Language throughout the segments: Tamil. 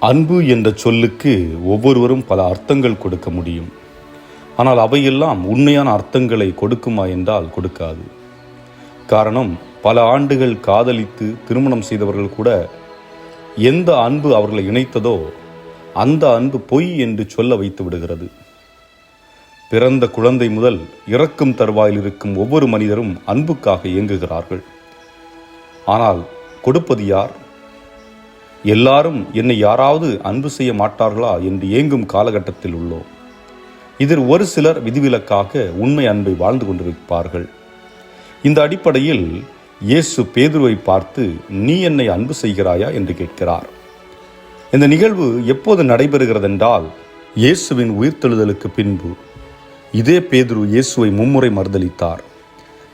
அன்பு என்ற சொல்லுக்கு ஒவ்வொருவரும் பல அர்த்தங்கள் கொடுக்க முடியும். ஆனால் அவையெல்லாம் உண்மையான அர்த்தங்களை கொடுக்குமா என்றால் கொடுக்காது. காரணம், பல ஆண்டுகள் காதலித்து திருமணம் செய்தவர்கள் கூட எந்த அன்பு அவர்களை இணைத்ததோ அந்த அன்பு பொய் என்று சொல்ல வைத்து விடுகிறது. பிறந்த குழந்தை முதல் இறக்கும் தருவாயில் இருக்கும் ஒவ்வொரு மனிதரும் அன்புக்காக இயங்குகிறார்கள். ஆனால் கொடுப்பது யார்? எல்லாரும் என்னை யாராவது அன்பு செய்ய மாட்டார்களா என்று ஏங்கும் காலகட்டத்தில் உள்ளோம். இதில் ஒரு சிலர் விதிவிலக்காக உண்மை அன்பை வாழ்ந்து கொண்டிருப்பார்கள். இந்த அடிப்படையில் இயேசு பேதுருவை பார்த்து, நீ என்னை அன்பு செய்கிறாயா என்று கேட்கிறார். இந்த நிகழ்வு எப்போது நடைபெறுகிறதென்றால், இயேசுவின் உயிர்த்தெழுதலுக்கு பின்பு. இதே பேதுரு இயேசுவை மும்முறை மறுதலித்தார்.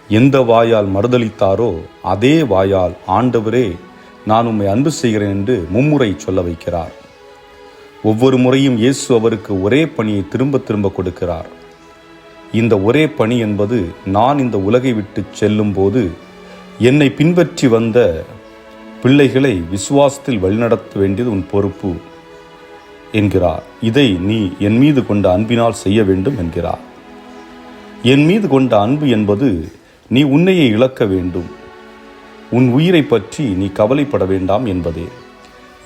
எந்த வாயால் மறுதலித்தாரோ அதே வாயால் ஆண்டவரே, நான் உம்மை அன்பு செய்கிறேன் என்று மும்முறை சொல்ல வைக்கிறார். ஒவ்வொரு முறையும் இயேசு அவருக்கு ஒரே பணியை திரும்ப திரும்ப கொடுக்கிறார். இந்த ஒரே பணி என்பது, நான் இந்த உலகை விட்டு செல்லும் போது என்னை பின்பற்றி வந்த பிள்ளைகளை விசுவாசத்தில் வழிநடத்த வேண்டியது உன் பொறுப்பு என்கிறார். இதை நீ என் மீது கொண்ட அன்பினால் செய்ய வேண்டும் என்கிறார். என் மீது கொண்ட அன்பு என்பது, நீ உன்னையே இழக்க வேண்டும், உன் உயிரை பற்றி நீ கவலைப்பட வேண்டாம் என்பதே.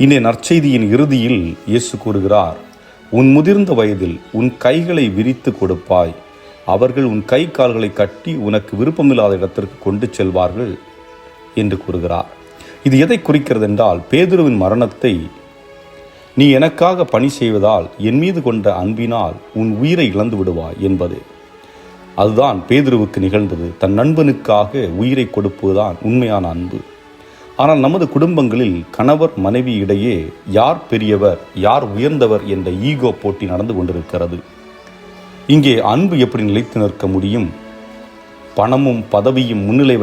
இன்றைய நற்செய்தியின் இறுதியில் இயேசு கூறுகிறார், உன் முதிர்ந்த வயதில் உன் கைகளை விரித்து கொடுப்பாய், அவர்கள் உன் கை கால்களை கட்டி உனக்கு விருப்பமில்லாத இடத்திற்கு கொண்டு செல்வார்கள் என்று கூறுகிறார். இது எதை குறிக்கிறது என்றால், பேதுருவின் மரணத்தை நீ எனக்காக பணி செய்வதால் என் மீது கொண்ட அன்பினால் உன் உயிரை இழந்து விடுவாய் என்பது. அதுதான் பேதுருவுக்கு நிகழ்ந்தது. தன் நண்பனுக்காக உயிரை கொடுப்பதுதான் உண்மையான அன்பு. ஆனால் நமது குடும்பங்களில் கணவர் மனைவி இடையே யார் பெரியவர், யார் உயர்ந்தவர் என்ற ஈகோ போட்டி நடந்து கொண்டிருக்கிறது. இங்கே அன்பு எப்படி நிலைத்து நிற்க முடியும்? பணமும் பதவியும் முன்னிலை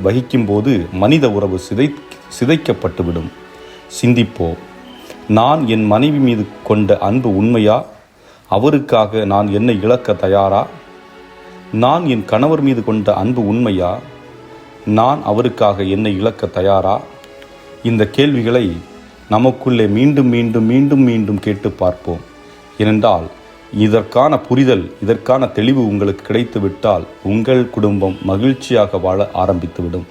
வகிக்கும் போது மனித உறவு சிதைக்கப்பட்டுவிடும். சிந்திப்போம். நான் என் மனைவி மீது கொண்ட அன்பு உண்மையா? அவருக்காக நான் என்னை இழக்க தயாரா? நான் என் கணவர் மீது கொண்ட அன்பு உண்மையா? நான் அவருக்காக என்னை இழக்க தயாரா? இந்த கேள்விகளை நமக்குள்ளே மீண்டும் மீண்டும் மீண்டும் மீண்டும் கேட்டு பார்ப்போம். ஏனென்றால் இதற்கான புரிதல், இதற்கான தெளிவு உங்களுக்கு கிடைத்து விட்டால் உங்கள் குடும்பம் மகிழ்ச்சியாக வாழ ஆரம்பித்துவிடும்.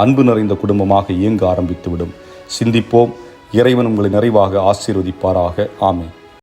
அன்பு நிறைந்த குடும்பமாக இயங்க ஆரம்பித்துவிடும். சிந்திப்போம். இறைவன் உங்களை நிறைவாக ஆசீர்வதிப்பாராக. ஆமென்.